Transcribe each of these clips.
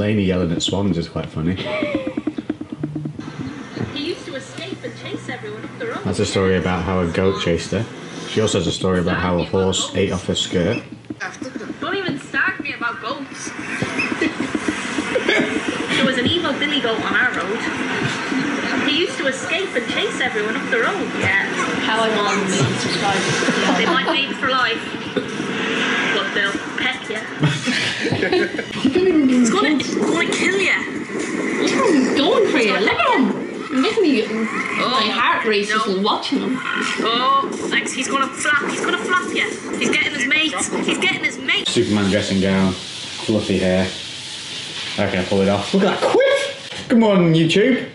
Lainey yelling at swans is quite funny. He used to escape and chase everyone up the road. That's a story about how a goat chased her. She also has a story about how a horse ate off her skirt. Don't even start me about goats. There was an evil billy goat on our road. He used to escape and chase everyone up the road. Yeah. How I want to subscribe. They might mate for life, but they'll pet you. It's gonna kill you. He's going for you. Look at him. You're making me my heart race just watching him. Oh, Lex, he's gonna flap you. He's getting his mates. He's getting his mates. Superman dressing gown, fluffy hair. How can I pull it off? Look at that quiff! Good morning, YouTube.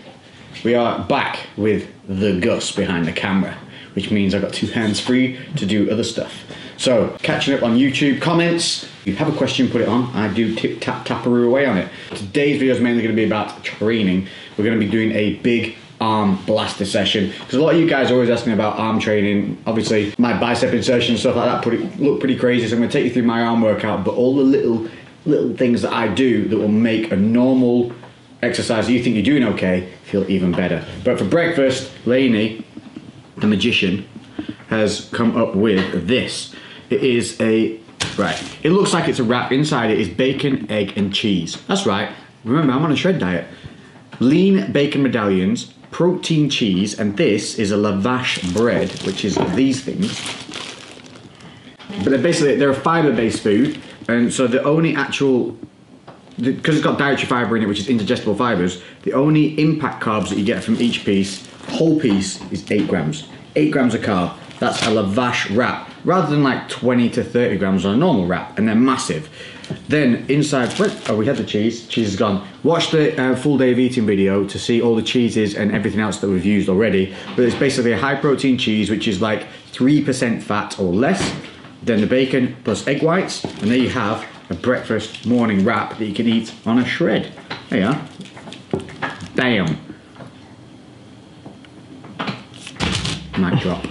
We are back with the Gus behind the camera, which means I've got 2 hands free to do other stuff. So, catching up on YouTube comments. If you have a question, put it on. I do tap-tap-taparoo away on it. Today's video is mainly going to be about training. We're going to be doing a big arm blaster session because a lot of you guys are always asking about arm training. Obviously, my bicep insertion and stuff like that look pretty crazy, so I'm going to take you through my arm workout, but all the little things that I do that will make a normal exercise that you think you're doing okay feel even better. But for breakfast, Lainey, the magician, has come up with this. It is a, right, it looks like it's a wrap. Inside it is bacon, egg and cheese. That's right, remember I'm on a shred diet. Lean bacon medallions, protein cheese, and this is a lavash bread, which is these things. But they're a fibre-based food, and so the only actual, because it's got dietary fibre in it, which is indigestible fibres, the only impact carbs that you get from each piece, whole piece, is 8 grams. 8 grams of carb. That's a lavash wrap, rather than like 20 to 30 grams on a normal wrap, and they're massive. Then inside, oh, we had the cheese. Cheese is gone. Watch the full day of eating video to see all the cheeses and everything else that we've used already. But it's basically a high protein cheese, which is like 3% fat or less. Then the bacon plus egg whites, and there you have a breakfast morning wrap that you can eat on a shred. There you are. Bam. Mic drop.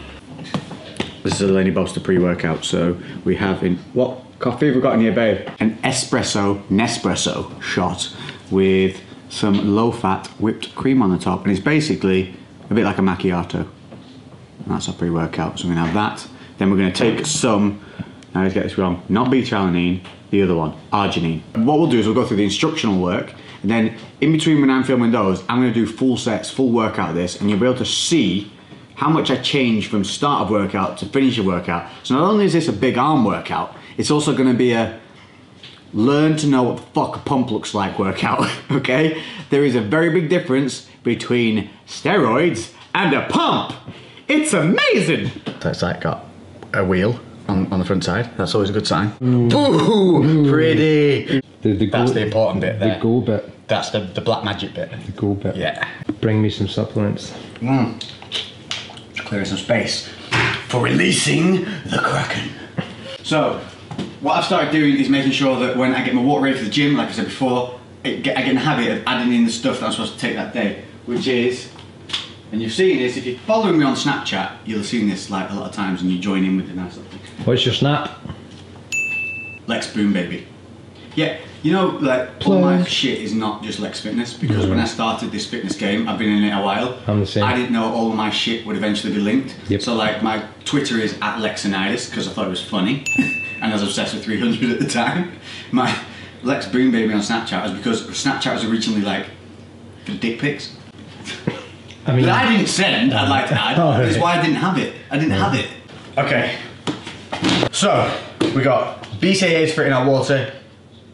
This is a Lainey Bolster pre-workout, so we have in, what coffee have we got in here, babe? An Nespresso shot with some low-fat whipped cream on the top, and it's basically a bit like a macchiato. And that's our pre-workout, so we're gonna have that. Then we're gonna take some, now let's get this wrong, not beta-alanine, the other one, arginine. And what we'll do is we'll go through the instructional work, and then in between when I'm filming those, I'm gonna do full sets, full workout of this, and you'll be able to see how much I change from start of workout to finish of workout. So not only is this a big arm workout, it's also gonna be a learn to know what the fuck a pump looks like workout, okay? There is a very big difference between steroids and a pump. It's amazing. So it's like got a wheel on the front side. That's always a good sign. Ooh, pretty. That's the important bit there. The goal bit. That's the black magic bit. The goal bit. Yeah. Bring me some supplements. Clearing some space for releasing the Kraken. So, what I've started doing is making sure that when I get my walk ready for the gym, like I said before, I get in the habit of adding in the stuff that I'm supposed to take that day, which is, and you've seen this, if you're following me on Snapchat, you'll have seen this like a lot of times and you join in with the nice little thing. What's your snap? Lex Boom Baby. Yeah, you know, like, all my shit is not just Lex Fitness, because when I started this fitness game, I've been in it a while. I'm the same. I didn't know all of my shit would eventually be linked. Yep. So like, my Twitter is @Lexonitis, because I thought it was funny, and I was obsessed with 300 at the time. My Lex Boom Baby on Snapchat was because Snapchat was originally like, for dick pics. I mean, that I didn't send, I'd like to add, that's why I didn't have it. I didn't have it. Okay, so, we got BCAAs for in our water,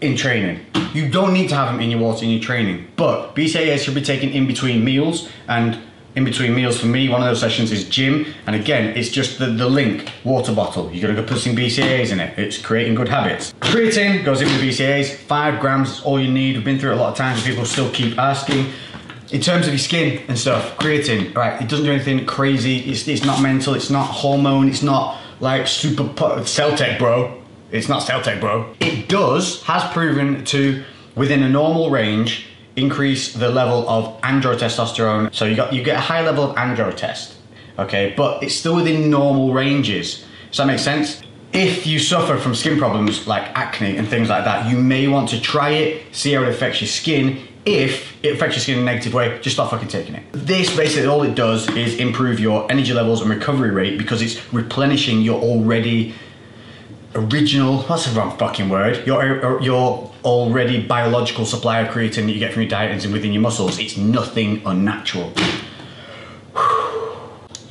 in training. You don't need to have them in your water in your training, but BCAAs should be taken in between meals, and in between meals for me, one of those sessions is gym, and again, it's just the link, water bottle. You're gonna go put some BCAAs in it. It's creating good habits. Creatine goes in with BCAAs, 5 grams is all you need. We've been through it a lot of times, and people still keep asking. In terms of your skin and stuff, creatine, right, it doesn't do anything crazy, it's not mental, it's not hormone, it's not like super cell tech, bro. It's not cell tech, bro. It has proven to, within a normal range, increase the level of androtestosterone. So you get a high level of androtest, okay? But it's still within normal ranges. Does that make sense? if you suffer from skin problems like acne and things like that, you may want to try it, see how it affects your skin. If it affects your skin in a negative way, just stop fucking taking it. This basically all it does is improve your energy levels and recovery rate because it's replenishing your already original, what's the wrong fucking word? Your already biological supply of creatine that you get from your diet and within your muscles. It's nothing unnatural.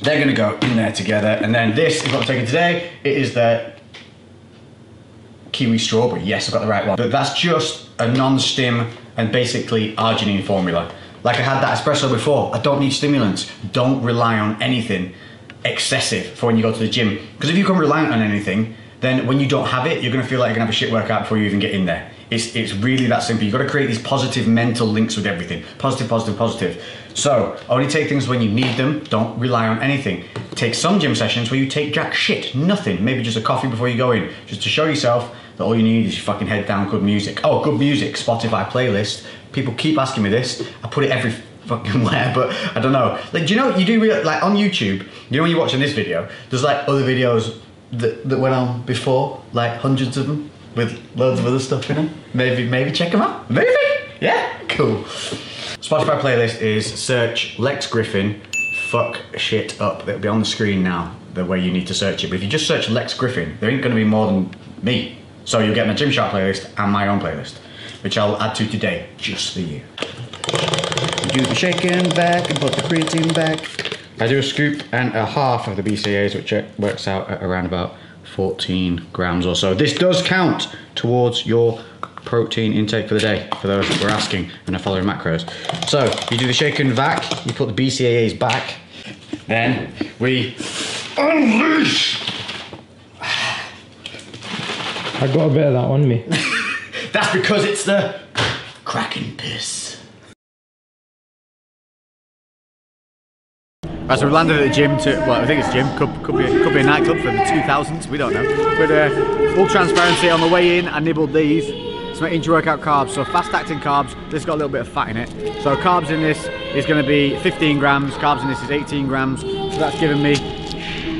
They're gonna go in there together, and then this is what I'm taking today. It is the kiwi strawberry. Yes, I've got the right one. But that's just a non-stim and basically arginine formula. Like I had that espresso before. I don't need stimulants. Don't rely on anything excessive for when you go to the gym. Because if you become reliant on anything, then when you don't have it, you're gonna feel like you're gonna have a shit workout before you even get in there. It's really that simple. You've got to create these positive mental links with everything. Positive, positive, positive. So only take things when you need them. Don't rely on anything. Take some gym sessions where you take jack shit, nothing. Maybe just a coffee before you go in, just to show yourself that all you need is your fucking head down, good music. Oh, good music, Spotify playlist. People keep asking me this. I put it every fucking where, but I don't know. Like, do you know what you do, like on YouTube, you know when you're watching this video, there's like other videos that went on before, like hundreds of them, with loads of other stuff in them. Maybe check them out. Maybe, yeah, cool. Spotify playlist is search Lex Griffin, fuck shit up. It'll be on the screen now, the way you need to search it. But if you just search Lex Griffin, there ain't gonna be more than me. So you'll get my Gymshark playlist and my own playlist, which I'll add to today, just for you. Do the shaking back and put the creatine back. I do a scoop and a half of the BCAAs, which works out at around about 14 grams or so. This does count towards your protein intake for the day, for those that were asking and are following macros. So you do the shake and vac, you put the BCAAs back, then we unleash. I got a bit of that on me. That's because it's the cracking piss. Right, so we landed at the gym to, well, I think it's a gym, could be a nightclub for the 2000s, we don't know. But full transparency, on the way in, I nibbled these. It's my intra-workout carbs, so fast-acting carbs. This got a little bit of fat in it. So carbs in this is going to be 15 grams, carbs in this is 18 grams. So that's giving me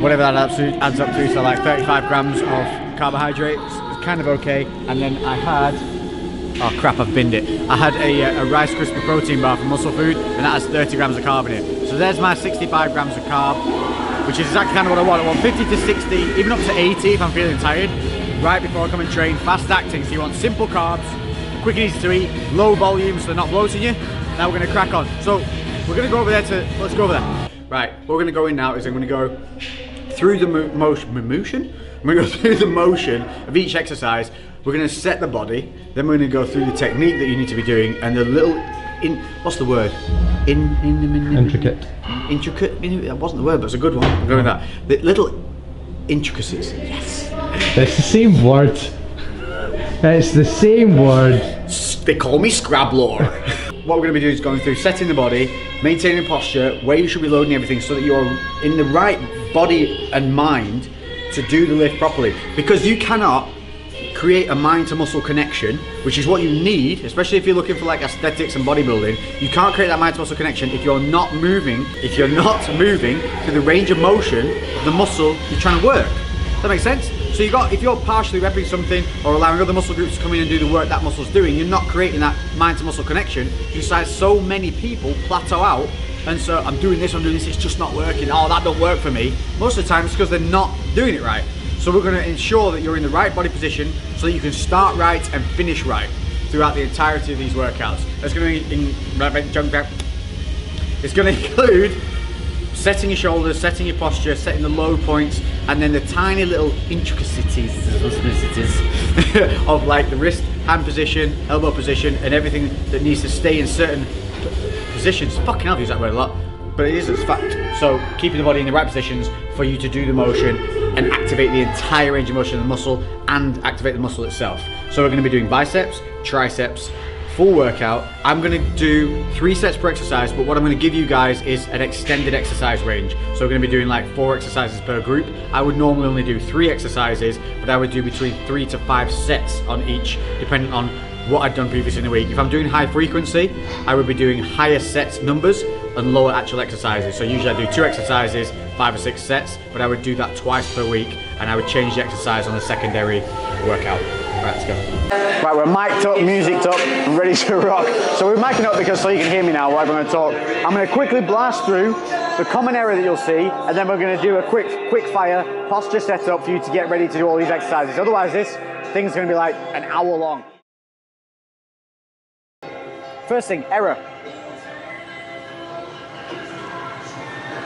whatever that adds up to, so like 35 grams of carbohydrates. It's kind of okay. And then I had, oh crap, I've binned it. I had a Rice Krispie protein bar from Muscle Food, and that has 30 grams of carb in it. So there's my 65 grams of carb, which is exactly kind of what I want. I want 50 to 60, even up to 80 if I'm feeling tired, right before I come and train. Fast acting, so you want simple carbs, quick and easy to eat, low volume so they're not bloating you. Now we're gonna crack on. So we're gonna go over there let's go over there. Right, what we're gonna go in now is I'm gonna go through the motion? I'm gonna go through the motion of each exercise. We're gonna set the body, then we're gonna go through the technique that you need to be doing and the little, what's the word? Intricate. Intricate, that wasn't the word, but it's a good one. I'm going with that. The little intricacies, yes. It's the same word. It's the same word. They call me Scrablor. What we're gonna be doing is going through setting the body, maintaining posture, where you should be loading everything so that you're in the right body and mind to do the lift properly. Because you cannot create a mind to muscle connection, which is what you need, especially if you're looking for like aesthetics and bodybuilding. You can't create that mind to muscle connection if you're not moving, through the range of motion of the muscle you're trying to work. Does that make sense? So if you're partially repping something or allowing other muscle groups to come in and do the work that muscle's doing, you're not creating that mind to muscle connection. Besides, so many people plateau out and so I'm doing this, it's just not working. Oh, that don't work for me. Most of the time it's because they're not doing it right. So we're going to ensure that you're in the right body position so that you can start right and finish right throughout the entirety of these workouts. It's going to include setting your shoulders, setting your posture, setting the low points, and then the tiny little intricacies of like the wrist, hand position, elbow position, and everything that needs to stay in certain positions. Fucking hell, I use that word a lot, but it is a fact. So keeping the body in the right positions for you to do the motion and activate the entire range of motion of the muscle and activate the muscle itself. So we're going to be doing biceps, triceps, full workout. I'm going to do 3 sets per exercise, but what I'm going to give you guys is an extended exercise range. So we're going to be doing like 4 exercises per group. I would normally only do 3 exercises, but I would do between 3 to 5 sets on each, depending on what I've done previously in the week. If I'm doing high frequency, I would be doing higher sets numbers, and lower actual exercises. So usually I do 2 exercises, 5 or 6 sets, but I would do that twice per week, and I would change the exercise on the secondary workout. Right, let's go. Right, we're mic'd up, music'd up, and ready to rock. So we're mic'ing up because so you can hear me now, whatever I'm going to talk. I'm going to quickly blast through the common error that you'll see, and then we're going to do a quick fire posture setup for you to get ready to do all these exercises. Otherwise this thing's going to be like an hour long. First thing, error.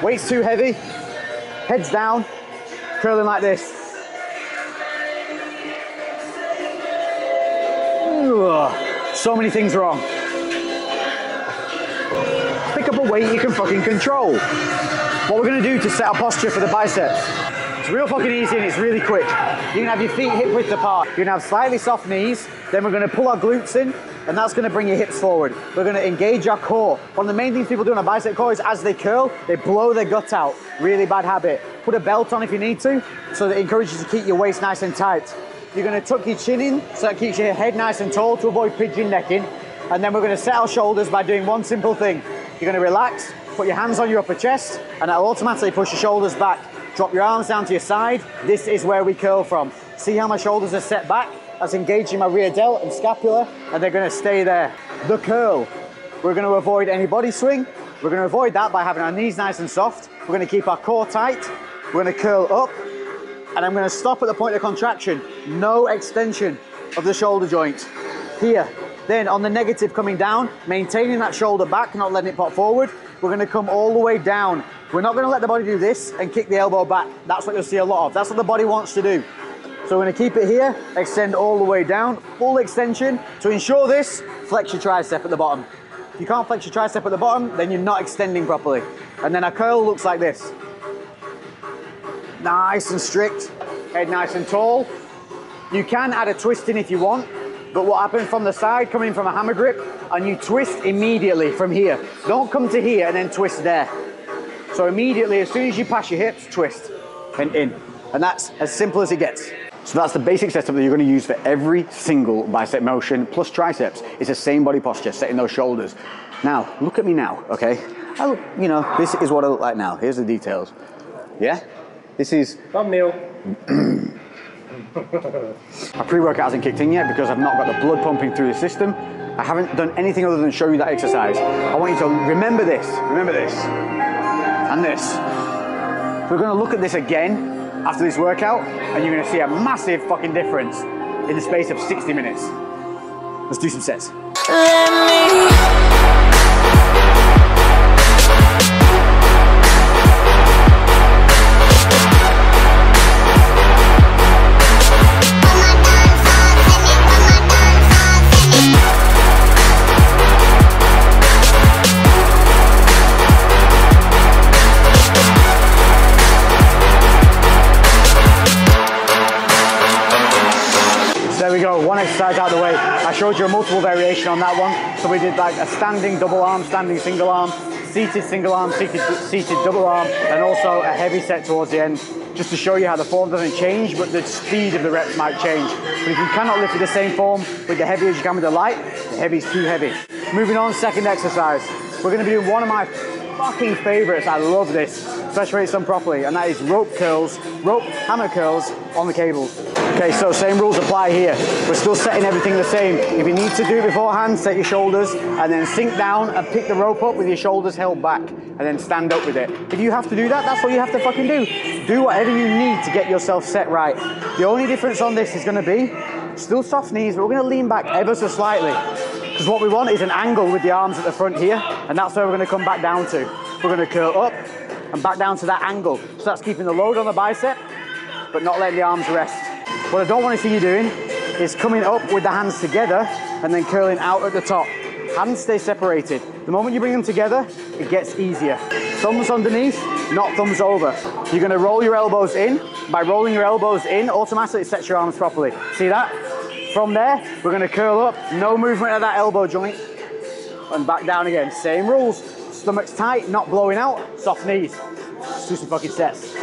Weight's too heavy, head's down, curling like this. Ugh, so many things wrong. Pick up a weight you can fucking control. What we're gonna do to set our posture for the biceps, it's real fucking easy and it's really quick. You can have your feet hip width apart. You're gonna have slightly soft knees, then we're gonna pull our glutes in, and that's gonna bring your hips forward. We're gonna engage our core. One of the main things people do on a bicep core is as they curl, they blow their gut out. Really bad habit. Put a belt on if you need to, so that it encourages you to keep your waist nice and tight. You're gonna tuck your chin in, so that keeps your head nice and tall to avoid pigeon necking. And then we're gonna set our shoulders by doing one simple thing. You're gonna relax, put your hands on your upper chest, and that'll automatically push your shoulders back. Drop your arms down to your side. This is where we curl from. See how my shoulders are set back? That's engaging my rear delt and scapula, and they're gonna stay there. The curl. We're gonna avoid any body swing. We're gonna avoid that by having our knees nice and soft. We're gonna keep our core tight. We're gonna curl up, and I'm gonna stop at the point of contraction. No extension of the shoulder joint. Here. Then on the negative coming down, maintaining that shoulder back, not letting it pop forward. We're gonna come all the way down. We're not gonna let the body do this and kick the elbow back. That's what you'll see a lot of. That's what the body wants to do. So we're gonna keep it here, extend all the way down, full extension. To ensure this, flex your tricep at the bottom. If you can't flex your tricep at the bottom, then you're not extending properly. And then our curl looks like this. Nice and strict, head nice and tall. You can add a twist in if you want, but what happens from the side, coming from a hammer grip, and you twist immediately from here. Don't come to here and then twist there. So immediately, as soon as you pass your hips, twist and in. And that's as simple as it gets. So that's the basic setup that you're going to use for every single bicep motion, plus triceps. It's the same body posture, setting those shoulders. Now, look at me now, okay? You know, this is what I look like now. Here's the details. Yeah? This is... thumbnail. My pre-workout hasn't kicked in yet because I've not got the blood pumping through the system. I haven't done anything other than show you that exercise. I want you to remember this, and this. We're going to look at this again after this workout, and you're going to see a massive fucking difference in the space of 60 minutes. Let's do some sets. There we go, one exercise out of the way. I showed you a multiple variation on that one. So we did like a standing double arm, standing single arm, seated single arm, seated double arm, and also a heavy set towards the end, just to show you how the form doesn't change, but the speed of the reps might change. But if you cannot lift with the same form with the heavy as you can with the light, the heavy is too heavy. Moving on, second exercise. We're gonna be doing one of my fucking favorites. I love this, especially when it's done properly, and that is rope hammer curls on the cables. Okay, so same rules apply here. We're still setting everything the same. If you need to do it beforehand, set your shoulders and then sink down and pick the rope up with your shoulders held back and then stand up with it. If you have to do that, that's what you have to fucking do. Do whatever you need to get yourself set right. The only difference on this is gonna be still soft knees, but we're gonna lean back ever so slightly. Because what we want is an angle with the arms at the front here, and that's where we're gonna come back down to. We're gonna curl up and back down to that angle. So that's keeping the load on the bicep, but not letting the arms rest. What I don't want to see you doing is coming up with the hands together and then curling out at the top. Hands stay separated. The moment you bring them together, it gets easier. Thumbs underneath, not thumbs over. You're gonna roll your elbows in. By rolling your elbows in, automatically it sets your arms properly. See that? From there, we're gonna curl up, no movement of that elbow joint, and back down again. Same rules. Stomach's tight, not blowing out, soft knees. Let's do some fucking sets.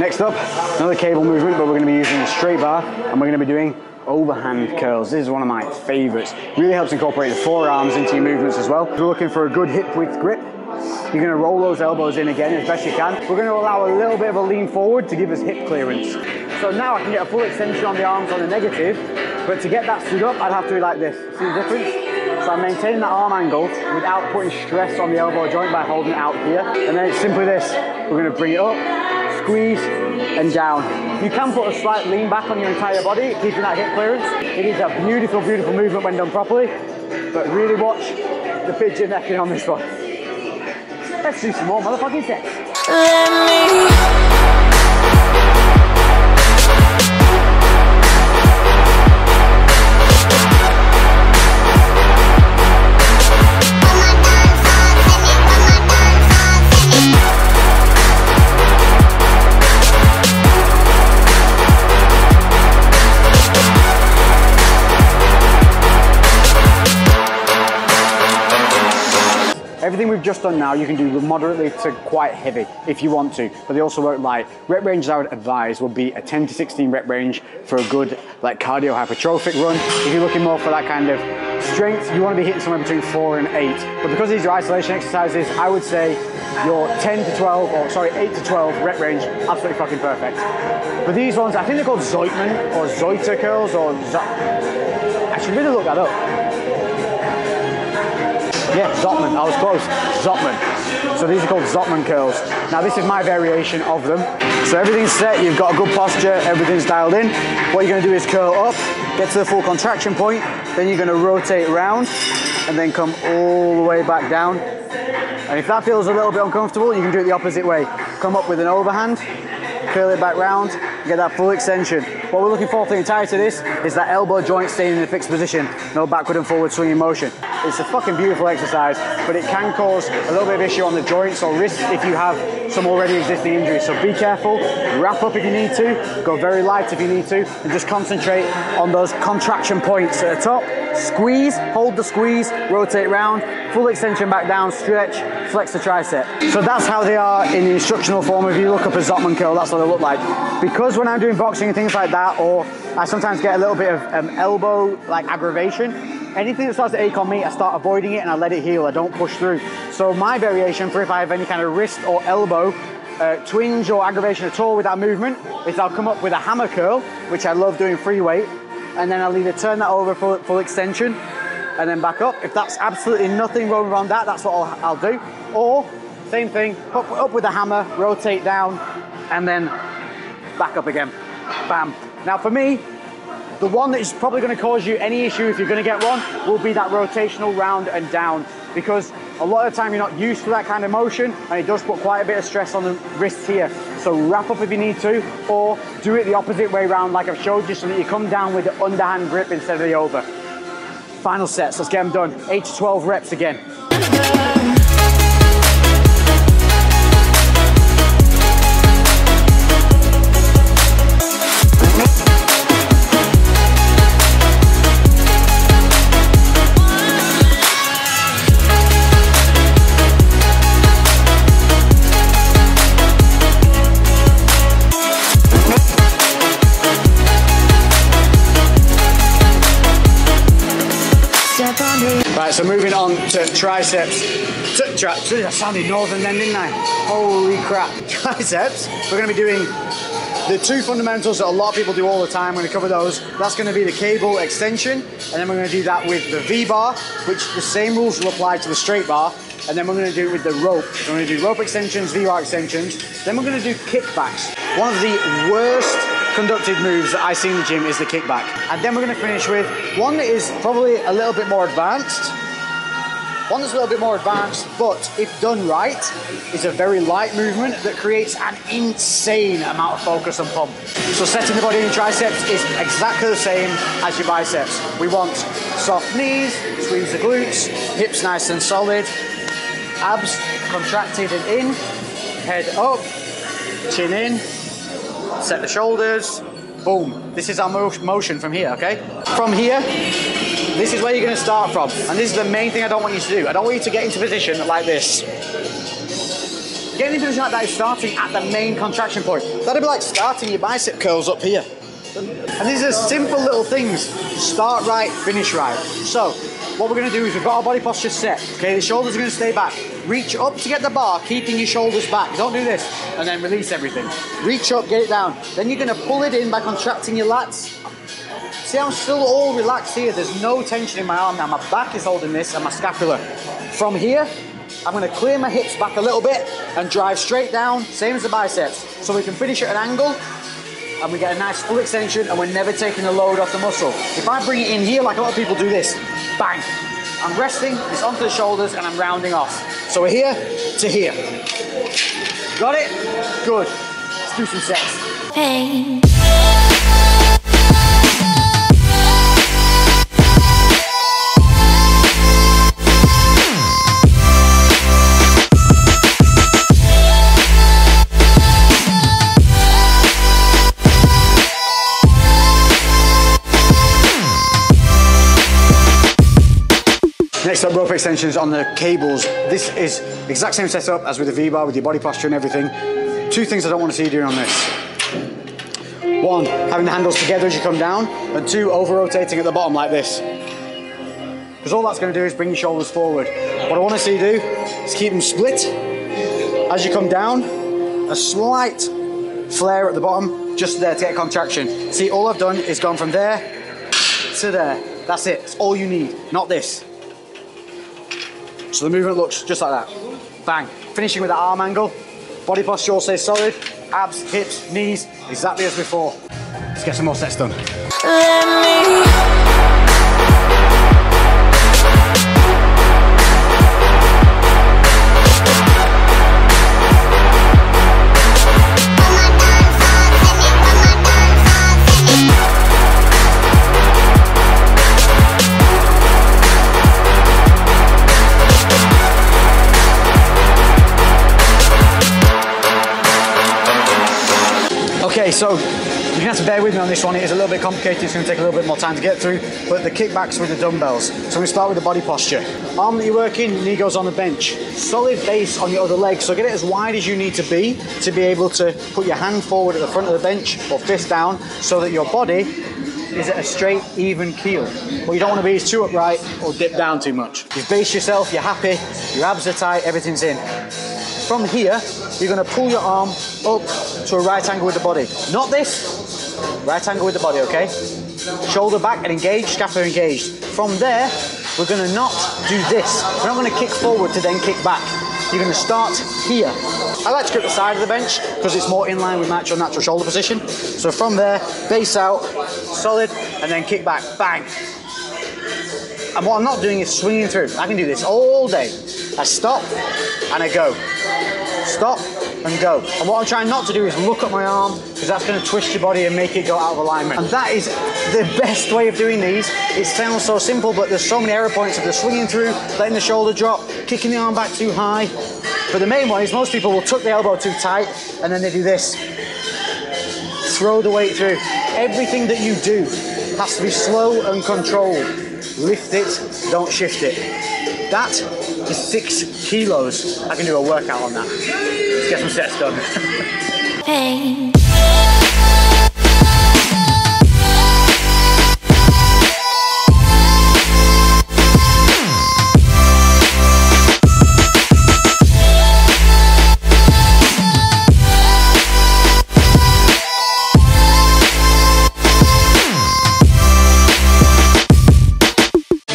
Next up, another cable movement, but we're going to be using a straight bar, and we're going to be doing overhand curls. This is one of my favorites. Really helps incorporate the forearms into your movements as well. If you're looking for a good hip width grip, you're going to roll those elbows in again as best you can. We're going to allow a little bit of a lean forward to give us hip clearance. So now I can get a full extension on the arms on the negative, but to get that stood up, I'd have to do it like this. See the difference? So I'm maintaining that arm angle without putting stress on the elbow joint by holding it out here. And then it's simply this. We're going to bring it up, squeeze, and down. You can put a slight lean back on your entire body, keeping that hip clearance. It is a beautiful, beautiful movement when done properly, but really watch the pigeon necking on this one. Let's do some more motherfucking sets. Everything we've just done now, you can do moderately to quite heavy if you want to, but they also work light. Rep ranges I would advise would be a 10 to 16 rep range for a good like cardio hypertrophic run. If you're looking more for that kind of strength, you want to be hitting somewhere between 4 and 8. But because these are isolation exercises, I would say your 8 to 12 rep range, absolutely fucking perfect. But these ones, I think they're called Zottman or Zoiter curls or I should really look that up. Yeah, Zottman, I was close, Zottman. So these are called Zottman curls. Now this is my variation of them. So everything's set, you've got a good posture, everything's dialed in. What you're gonna do is curl up, get to the full contraction point, then you're gonna rotate around, and then come all the way back down. And if that feels a little bit uncomfortable, you can do it the opposite way. Come up with an overhand, curl it back round, get that full extension. What we're looking for the entirety of this is that elbow joint staying in a fixed position, no backward and forward swinging motion. It's a fucking beautiful exercise, but it can cause a little bit of issue on the joints or wrists if you have some already existing injuries. So be careful, wrap up if you need to, go very light if you need to, and just concentrate on those contraction points at the top. Squeeze, hold the squeeze, rotate around, full extension back down, stretch, flex the tricep. So that's how they are in the instructional form. If you look up a Zottman curl, that's what they look like. Because when I'm doing boxing and things like that, or I sometimes get a little bit of elbow like aggravation, anything that starts to ache on me, I start avoiding it and I let it heal, I don't push through. So my variation for if I have any kind of wrist or elbow twinge or aggravation at all with that movement is I'll come up with a hammer curl, which I love doing free weight, and then I'll either turn that over full extension and then back up. If that's absolutely nothing wrong around that, that's what I'll do. Or same thing, up with a hammer, rotate down, and then back up again, bam. Now for me, the one that is probably going to cause you any issue if you're going to get one will be that rotational round and down, because a lot of the time you're not used to that kind of motion and it does put quite a bit of stress on the wrists here. So wrap up if you need to, or do it the opposite way around like I've showed you, so that you come down with the underhand grip instead of the over. Final sets, let's get them done. 8 to 12 reps again. Right, so moving on to triceps. I sounded northern then, didn't I? Holy crap. Triceps, we're going to be doing the 2 fundamentals that a lot of people do all the time. We're going to cover those. That's going to be the cable extension, and then we're going to do that with the V-bar, which the same rules will apply to the straight bar, and then we're going to do it with the rope. So we're going to do rope extensions, V-bar extensions, then we're going to do kickbacks. One of the worst conducted moves that I see in the gym is the kickback. And then we're going to finish with one that is probably a little bit more advanced. One that's a little bit more advanced, but if done right, is a very light movement that creates an insane amount of focus and pump. So setting the body in triceps is exactly the same as your biceps. We want soft knees, squeeze the glutes, hips nice and solid, abs contracted and in, head up, chin in, set the shoulders, boom. This is our motion from here, okay? From here, this is where you're going to start from. And this is the main thing I don't want you to do. I don't want you to get into position like this. Getting into position like that is starting at the main contraction point. That'd be like starting your bicep curls up here. And these are simple little things. Start right, finish right. So, what we're going to do is we've got our body posture set. Okay, the shoulders are going to stay back. Reach up to get the bar, keeping your shoulders back. Don't do this. And then release everything. Reach up, get it down. Then you're going to pull it in by contracting your lats. See, I'm still all relaxed here. There's no tension in my arm now. My back is holding this and my scapula. From here, I'm going to clear my hips back a little bit and drive straight down, same as the biceps. So we can finish at an angle and we get a nice full extension and we're never taking the load off the muscle. If I bring it in here, like a lot of people do this, bang. I'm resting, it's onto the shoulders and I'm rounding off. So we're here to here. Got it? Good. Let's do some sets. Pain. Next up, rope extensions on the cables. This is the exact same setup as with the V-bar, with your body posture and everything. Two things I don't want to see you doing on this. One, having the handles together as you come down, and two, over-rotating at the bottom like this. Because all that's going to do is bring your shoulders forward. What I want to see you do is keep them split. As you come down, a slight flare at the bottom, just there to get contraction. See, all I've done is gone from there to there. That's it. It's all you need, not this. So the movement looks just like that. Bang. Finishing with the arm angle. Body posture all stays solid. Abs, hips, knees, exactly as before. Let's get some more sets done. Okay, so you're gonna have to bear with me on this one. It is a little bit complicated. It's gonna take a little bit more time to get through, but the kickbacks with the dumbbells. So we start with the body posture. Arm that you're working, knee goes on the bench. Solid base on your other leg, so get it as wide as you need to be able to put your hand forward at the front of the bench or fist down so that your body is at a straight, even keel. What you don't want to be is too upright or dip down too much. You've based yourself, you're happy, your abs are tight, everything's in. From here, you're going to pull your arm up to a right angle with the body. Not this, right angle with the body, okay? Shoulder back and engaged, scapula engaged. From there, we're going to not do this. We're not going to kick forward to then kick back. You're going to start here. I like to grip the side of the bench because it's more in line with my actual natural shoulder position. So from there, base out, solid, and then kick back, bang. And what I'm not doing is swinging through. I can do this all day. I stop and I go. Stop and go. And what I'm trying not to do is look at my arm because that's going to twist your body and make it go out of alignment. And that is the best way of doing these. It sounds so simple, but there's so many error points of the swinging through, letting the shoulder drop, kicking the arm back too high. But the main one is most people will tuck the elbow too tight and then they do this. Throw the weight through. Everything that you do has to be slow and controlled. Lift it, don't shift it. That is 6 kilos. I can do a workout on that. Let's get some sets done. Pain.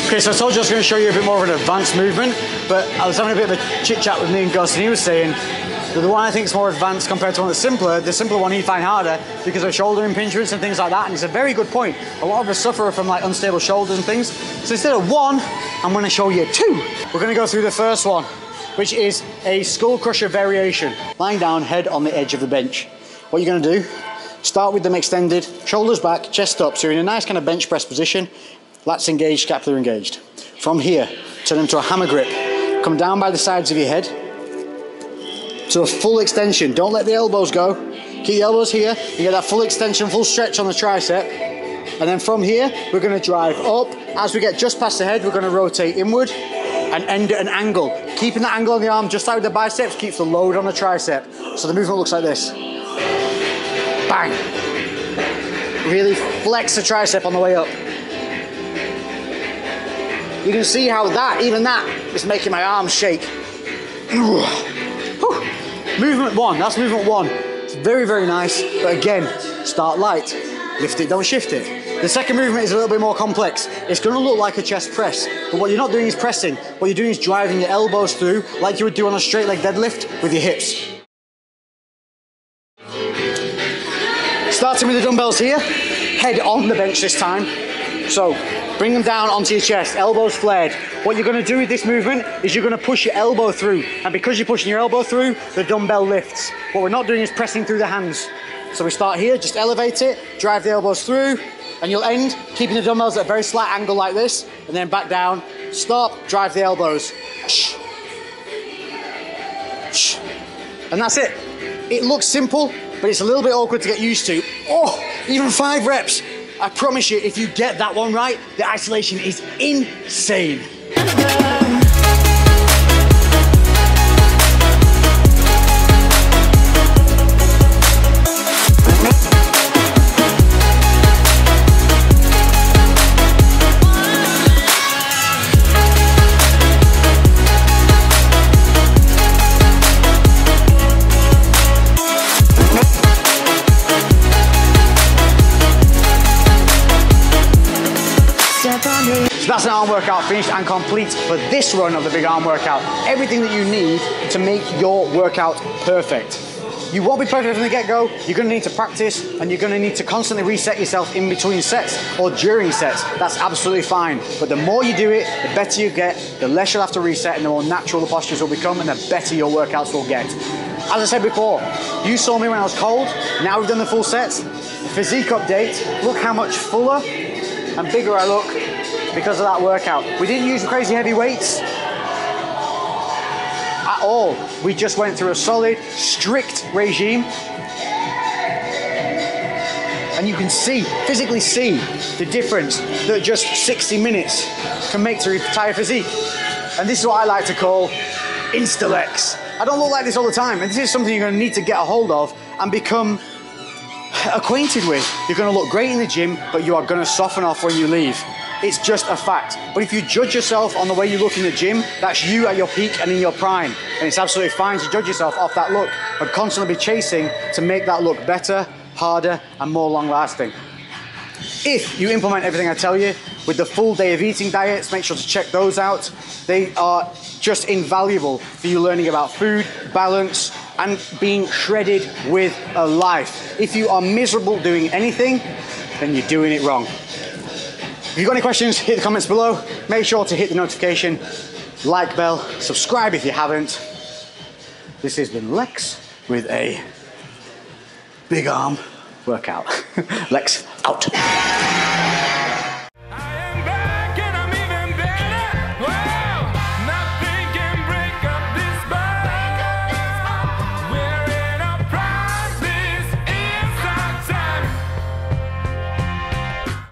Okay, so I told you I was going to show you a bit more of an advanced movement, but I was having a bit of a chit chat with me and Gus, and he was saying that the one I think is more advanced compared to one that's simpler, the simpler one he'd find harder because of shoulder impingements and things like that, and it's a very good point. A lot of us suffer from like unstable shoulders and things, so instead of one, I'm going to show you 2. We're going to go through the first one, which is a skull crusher variation. Lying down, head on the edge of the bench. What you're going to do, start with them extended, shoulders back, chest up, so you're in a nice kind of bench press position. Lats engaged, scapula engaged. From here, turn them to a hammer grip. Come down by the sides of your head to a full extension. Don't let the elbows go. Keep the elbows here. You get that full extension, full stretch on the tricep. And then from here, we're going to drive up. As we get just past the head, we're going to rotate inward. and end at an angle. Keeping that angle on the arm, just like with the biceps, keeps the load on the tricep. So the movement looks like this. Bang. Really flex the tricep on the way up. You can see how even that is making my arms shake. Movement one, that's movement one. It's very, very nice, but again, start light. Lift it, don't shift it. The second movement is a little bit more complex. It's gonna look like a chest press, but what you're not doing is pressing. What you're doing is driving your elbows through like you would do on a straight leg deadlift with your hips. Starting with the dumbbells here, head on the bench this time. So bring them down onto your chest, elbows flared. What you're gonna do with this movement is you're gonna push your elbow through, and because you're pushing your elbow through, the dumbbell lifts. What we're not doing is pressing through the hands. So we start here, just elevate it, drive the elbows through, and you'll end keeping the dumbbells at a very slight angle like this, and then back down, stop, drive the elbows. And that's it. It looks simple, but it's a little bit awkward to get used to. Oh, even 5 reps. I promise you, if you get that one right, the isolation is insane. So that's an arm workout finished and complete for this run of the big arm workout. Everything that you need to make your workout perfect. You won't be perfect from the get-go. You're going to need to practice, and you're going to need to constantly reset yourself in between sets or during sets. That's absolutely fine. But the more you do it, the better you get, the less you'll have to reset, and the more natural the postures will become, and the better your workouts will get. As I said before, you saw me when I was cold. Now we've done the full sets. Physique update. Look how much fuller and bigger I look because of that workout. We didn't use crazy heavy weights at all. We just went through a solid, strict regime. And you can see, physically see the difference that just 60 minutes can make to your entire physique. And this is what I like to call Insta-Lex. I don't look like this all the time, and this is something you're gonna need to get a hold of and become acquainted with. You're gonna look great in the gym, but you are gonna soften off when you leave. It's just a fact. But if you judge yourself on the way you look in the gym, that's you at your peak and in your prime. And it's absolutely fine to judge yourself off that look, but constantly be chasing to make that look better, harder, and more long-lasting. If you implement everything I tell you with the full day of eating diets, make sure to check those out. They are just invaluable for you learning about food, balance, and being shredded with a life. If you are miserable doing anything, then you're doing it wrong. If you've got any questions, hit the comments below. Make sure to hit the notification, like bell, subscribe if you haven't. This has been Lex with a big arm workout. Lex out.